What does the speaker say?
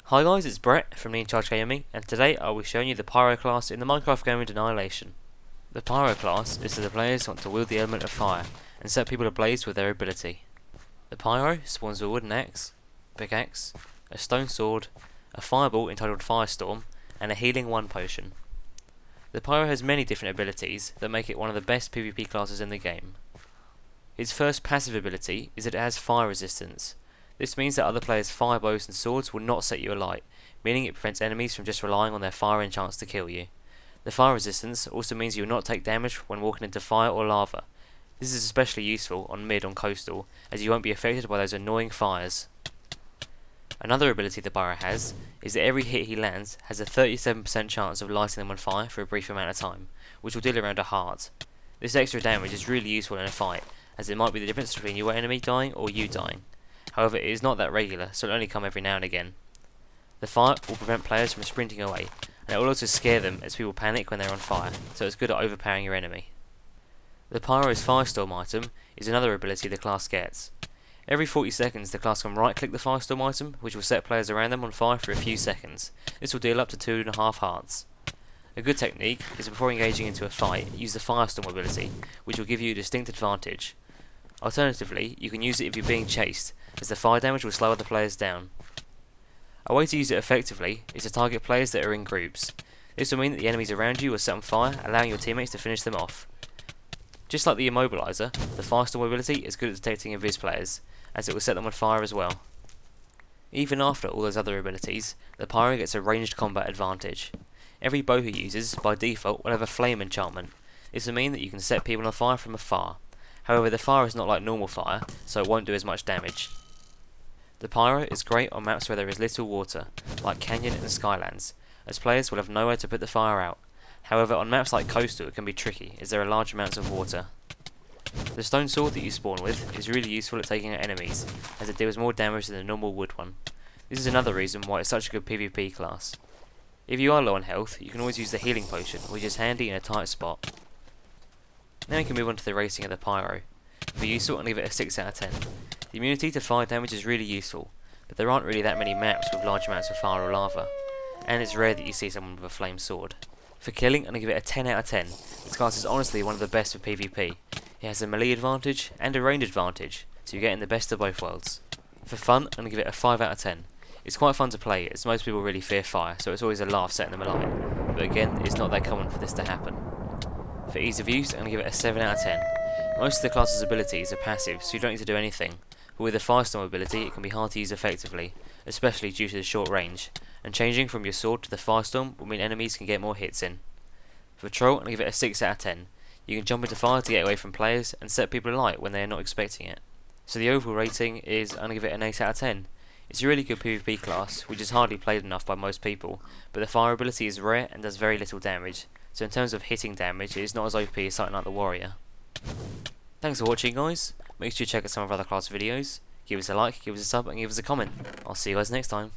Hi guys, it's Brett from the In Charge Gaming, and today I will be showing you the Pyro class in the Minecraft game mode Annihilation. The Pyro class is for the players who want to wield the element of fire and set people ablaze with their ability. The Pyro spawns a wooden axe, pickaxe, a stone sword, a fireball entitled Firestorm, and a healing 1 potion. The Pyro has many different abilities that make it one of the best PvP classes in the game. Its first passive ability is that it has fire resistance. This means that other players' fire bows and swords will not set you alight, meaning it prevents enemies from just relying on their fire enchants to kill you. The fire resistance also means you will not take damage when walking into fire or lava. This is especially useful on mid on coastal, as you won't be affected by those annoying fires. Another ability the Pyro has is that every hit he lands has a 37% chance of lighting them on fire for a brief amount of time, which will deal around a heart. This extra damage is really useful in a fight, as it might be the difference between your enemy dying or you dying. However, it is not that regular, so it will only come every now and again. The fire will prevent players from sprinting away, and it will also scare them as people panic when they're on fire, so it's good at overpowering your enemy. The Pyro's Firestorm item is another ability the class gets. Every 40 seconds the class can right click the Firestorm item, which will set players around them on fire for a few seconds. This will deal up to 2.5 hearts. A good technique is before engaging into a fight, use the Firestorm ability, which will give you a distinct advantage. Alternatively, you can use it if you're being chased, as the fire damage will slow other players down. A way to use it effectively is to target players that are in groups. This will mean that the enemies around you are set on fire, allowing your teammates to finish them off. Just like the Immobilizer, the Firestorm ability is good at detecting invis players, as it will set them on fire as well. Even after all those other abilities, the Pyro gets a ranged combat advantage. Every bow he uses, by default, will have a flame enchantment. This will mean that you can set people on fire from afar. However, the fire is not like normal fire, so it won't do as much damage. The Pyro is great on maps where there is little water, like Canyon and Skylands, as players will have nowhere to put the fire out. However, on maps like Coastal it can be tricky, as there are large amounts of water. The stone sword that you spawn with is really useful at taking out enemies, as it deals more damage than a normal wood one. This is another reason why it's such a good PvP class. If you are low on health, you can always use the healing potion, which is handy in a tight spot. Now we can move on to the racing of the Pyro. For useful, I'll give it a 6 out of 10. The immunity to fire damage is really useful, but there aren't really that many maps with large amounts of fire or lava, and it's rare that you see someone with a flame sword. For killing, I'm going to give it a 10 out of 10. This class is honestly one of the best for PvP. It has a melee advantage and a range advantage, so you're getting the best of both worlds. For fun, I'm going to give it a 5 out of 10. It's quite fun to play, as most people really fear fire, so it's always a laugh setting them alight, but again, it's not that common for this to happen. For ease of use, I'm going to give it a 7 out of 10. Most of the class's abilities are passive, so you don't need to do anything, but with the Firestorm ability it can be hard to use effectively, especially due to the short range, and changing from your sword to the Firestorm will mean enemies can get more hits in. For Troll, I'm going to give it a 6 out of 10. You can jump into fire to get away from players and set people alight when they are not expecting it. So the overall rating is, I'm going to give it an 8 out of 10. It's a really good PvP class, which is hardly played enough by most people, but the fire ability is rare and does very little damage, so in terms of hitting damage it is not as OP as something like the Warrior. Thanks for watching guys, make sure you check out some of our other class videos, give us a like, give us a sub and give us a comment. I'll see you guys next time.